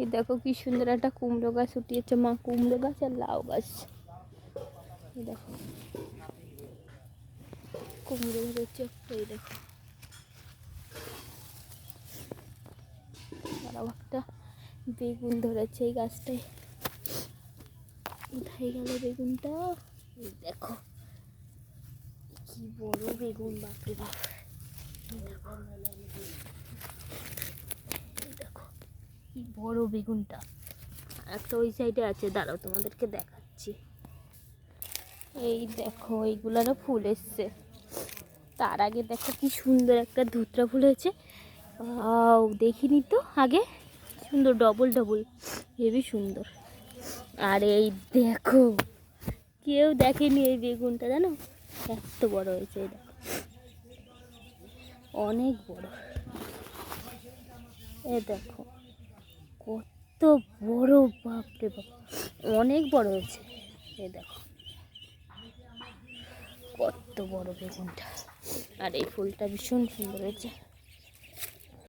এই দেখো কি সুন্দর একটা কুমড়ো গাছ উঠিয়েছে মা, কুমড়ো গাছ আর লাউ গাছ। এই দেখো কুমড়ো ধরেছে, এই দেখো আরও একটা বেগুন ধরেছে এই গাছটায়। উঠাই গেল বেগুনটা। এই দেখো কি বড় বেগুন, বাপরে বাপ। দেখো কি বড় বেগুনটা। একটা ওই সাইডে আছে, দাঁড়াও তোমাদেরকে দেখাচ্ছি। এই দেখো এইগুলারও ফুল এসছে। তার আগে দেখো কি সুন্দর একটা ধুতরা ফুল হয়েছে, দেখিনি তো আগে, সুন্দর ডবল ডবল, হেবি সুন্দর। আর এই দেখো কেউ দেখেনি এই বেগুনটা, জানো এত বড় হয়েছে। এই দেখো অনেক বড়। এই দেখো কত বড়, বাপরে বাপ অনেক বড় হয়েছে। এই দেখো কত বড় বেগুনটা। আর এই ফুলটা ভীষণ সুন্দর হয়েছে।